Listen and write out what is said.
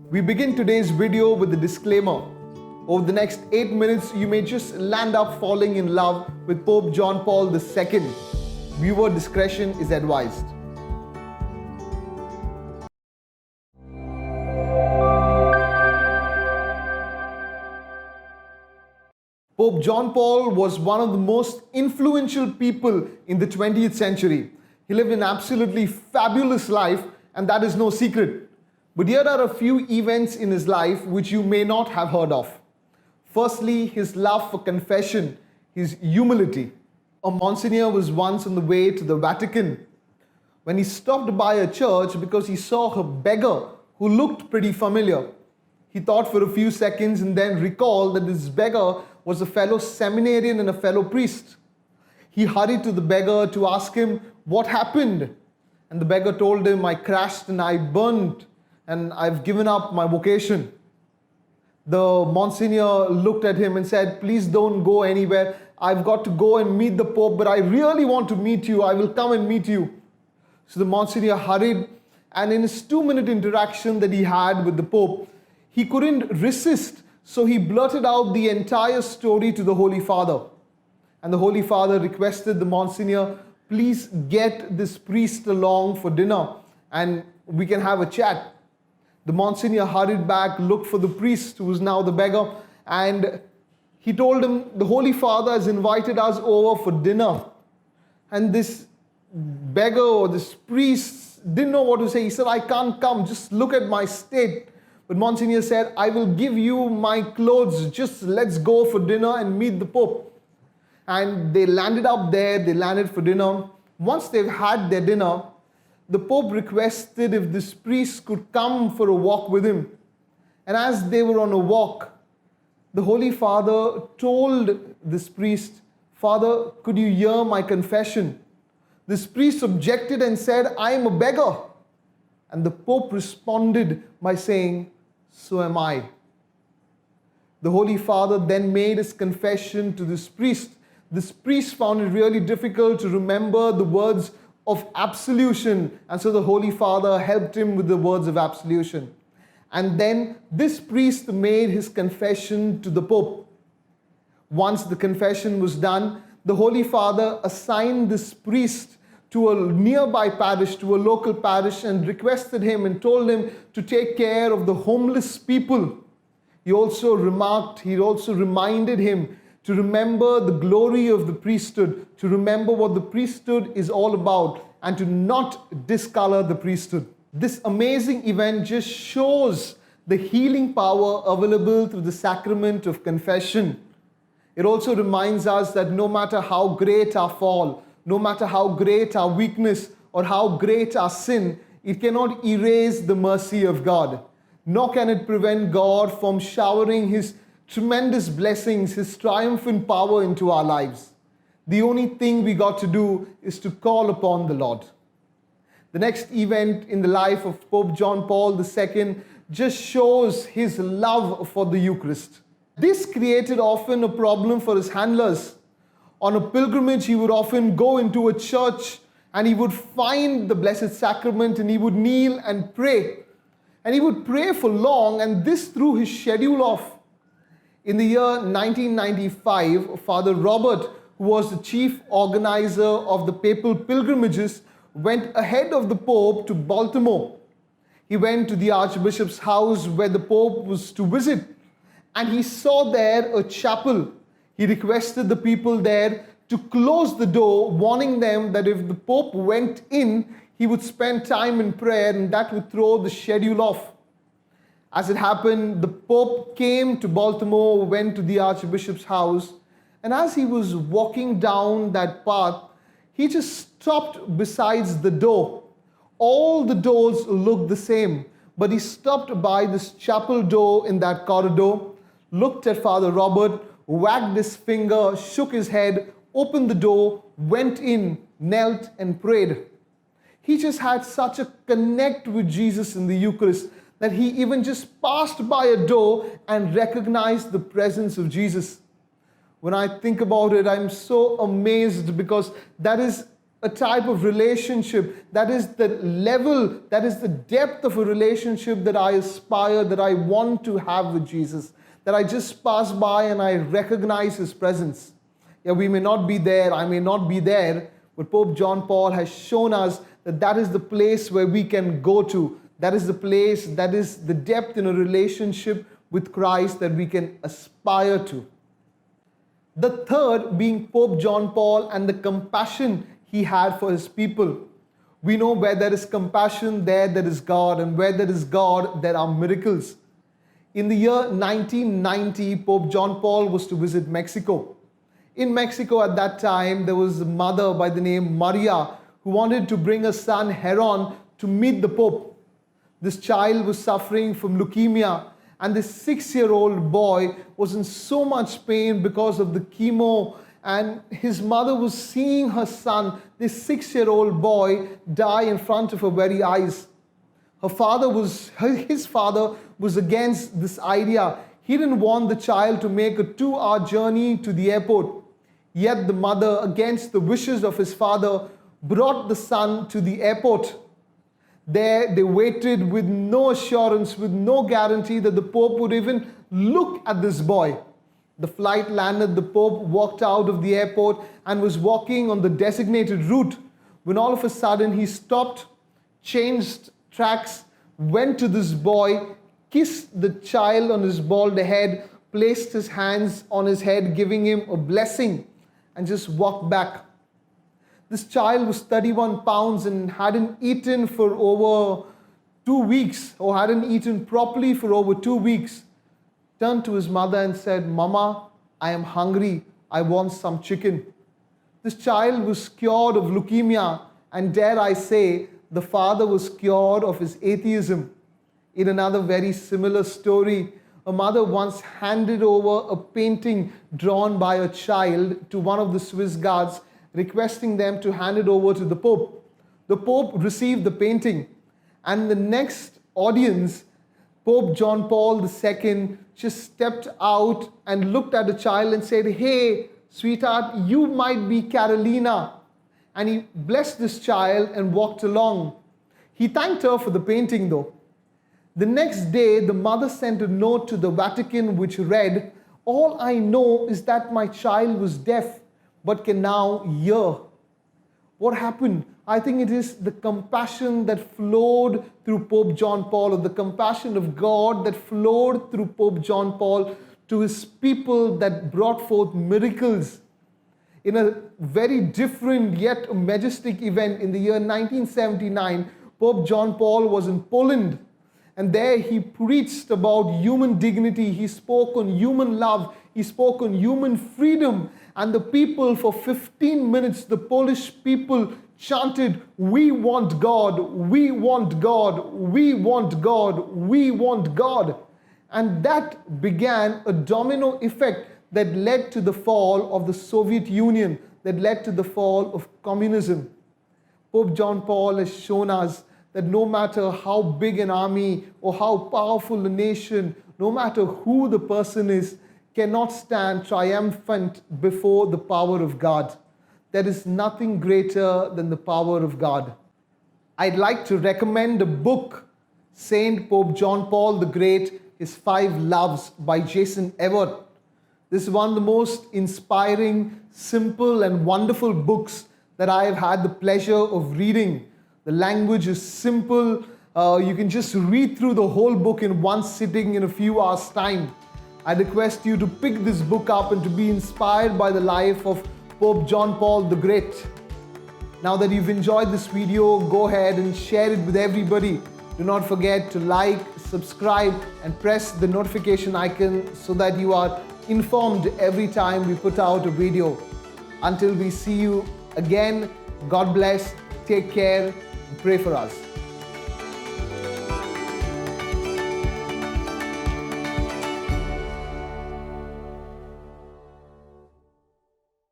We begin today's video with a disclaimer. Over the next 8 minutes, you may just land up falling in love with Pope John Paul II. Viewer discretion is advised. Pope John Paul was one of the most influential people in the 20th century. He lived an absolutely fabulous life, and that is no secret. But here are a few events in his life which you may not have heard of. Firstly, his love for confession, his humility. A Monsignor was once on the way to the Vatican when he stopped by a church because he saw a beggar who looked pretty familiar. He thought for a few seconds and then recalled that this beggar was a fellow seminarian and a fellow priest. He hurried to the beggar to ask him what happened. And the beggar told him, "I crashed and I burnt and I've given up my vocation." The Monsignor looked at him and said, "Please don't go anywhere. I've got to go and meet the Pope, but I really want to meet you. I will come and meet you." So the Monsignor hurried, and in his 2-minute interaction that he had with the Pope, he couldn't resist. So he blurted out the entire story to the Holy Father. And the Holy Father requested the Monsignor, "Please get this priest along for dinner and we can have a chat." The Monsignor hurried back, looked for the priest who was now the beggar, and he told him, "The Holy Father has invited us over for dinner." And this beggar or this priest didn't know what to say. He said, "I can't come, just look at my state." But Monsignor said, "I will give you my clothes, just let's go for dinner and meet the Pope." And they landed up there, they landed for dinner. Once they've had their dinner, the Pope requested if this priest could come for a walk with him. And as they were on a walk, the Holy Father told this priest, "Father, could you hear my confession?" This priest objected and said, "I am a beggar." And the Pope responded by saying, "So am I." The Holy Father then made his confession to this priest. This priest found it really difficult to remember the words of absolution, and so the Holy Father helped him with the words of absolution. And then this priest made his confession to the Pope. Once the confession was done, the Holy Father assigned this priest to a nearby parish, to a local parish, and requested him and told him to take care of the homeless people. He also reminded him to remember the glory of the priesthood, to remember what the priesthood is all about, and to not discolor the priesthood. This amazing event just shows the healing power available through the sacrament of confession. It also reminds us that no matter how great our fall, no matter how great our weakness or how great our sin, it cannot erase the mercy of God. Nor can it prevent God from showering His tremendous blessings, His triumphant power into our lives. The only thing we got to do is to call upon the Lord. The next event in the life of Pope John Paul II just shows his love for the Eucharist. This created often a problem for his handlers. On a pilgrimage, he would often go into a church and he would find the Blessed Sacrament and he would kneel and pray. And he would pray for long, and this threw his schedule off. In the year 1995, Father Robert, who was the chief organizer of the papal pilgrimages, went ahead of the Pope to Baltimore. He went to the Archbishop's house where the Pope was to visit, and he saw there a chapel. He requested the people there to close the door, warning them that if the Pope went in, he would spend time in prayer and that would throw the schedule off. As it happened, the Pope came to Baltimore, went to the Archbishop's house, and as he was walking down that path, he just stopped besides the door. All the doors looked the same, but he stopped by this chapel door in that corridor, looked at Father Robert, wagged his finger, shook his head, opened the door, went in, knelt and prayed. He just had such a connect with Jesus in the Eucharist that he even just passed by a door and recognized the presence of Jesus. When I think about it, I'm so amazed because that is a type of relationship, that is the level, that is the depth of a relationship that I aspire, that I want to have with Jesus. That I just pass by and I recognize His presence. Yeah, we may not be there, I may not be there, but Pope John Paul has shown us that that is the place where we can go to. That is the place, that is the depth in a relationship with Christ that we can aspire to. The third being Pope John Paul and the compassion he had for his people. We know where there is compassion, there is God, and where there is God, there are miracles. In the year 1990, Pope John Paul was to visit Mexico. In Mexico at that time, there was a mother by the name Maria who wanted to bring her son Heron to meet the Pope. This child was suffering from leukemia, and this 6-year-old boy was in so much pain because of the chemo, and his mother was seeing her son, this 6-year-old boy, die in front of her very eyes. His father was against this idea. He didn't want the child to make a 2-hour journey to the airport. Yet the mother, against the wishes of his father, brought the son to the airport. There they waited with no assurance, with no guarantee that the Pope would even look at this boy. The flight landed, the Pope walked out of the airport and was walking on the designated route, when all of a sudden he stopped, changed tracks, went to this boy, kissed the child on his bald head, placed his hands on his head, giving him a blessing, and just walked back. This child was 31 pounds and hadn't eaten for over 2 weeks, or hadn't eaten properly for over 2 weeks. Turned to his mother and said, "Mama, I am hungry. I want some chicken." This child was cured of leukemia, and dare I say, the father was cured of his atheism. In another very similar story, a mother once handed over a painting drawn by a child to one of the Swiss guards, requesting them to hand it over to the Pope. The Pope received the painting, and the next audience, Pope John Paul II just stepped out and looked at the child and said, "Hey, sweetheart, you might be Carolina." And he blessed this child and walked along. He thanked her for the painting though. The next day, the mother sent a note to the Vatican which read, "All I know is that my child was deaf, but can now hear." What happened? I think it is the compassion that flowed through Pope John Paul, or the compassion of God that flowed through Pope John Paul to his people, that brought forth miracles. In a very different yet majestic event in the year 1979, Pope John Paul was in Poland, and there he preached about human dignity. He spoke on human love. He spoke on human freedom. And the people, for 15 minutes, the Polish people chanted, "We want God, we want God, we want God, we want God." And that began a domino effect that led to the fall of the Soviet Union, that led to the fall of communism. Pope John Paul has shown us that no matter how big an army or how powerful a nation, no matter who the person is, cannot stand triumphant before the power of God. There is nothing greater than the power of God. I'd like to recommend a book, Saint Pope John Paul the Great, His 5 Loves by Jason Evert. This is one of the most inspiring, simple and wonderful books that I have had the pleasure of reading. The language is simple. You can just read through the whole book in one sitting in a few hours' time. I request you to pick this book up and to be inspired by the life of Pope John Paul the Great. Now that you've enjoyed this video, go ahead and share it with everybody. Do not forget to like, subscribe, and press the notification icon so that you are informed every time we put out a video. Until we see you again, God bless, take care, and pray for us.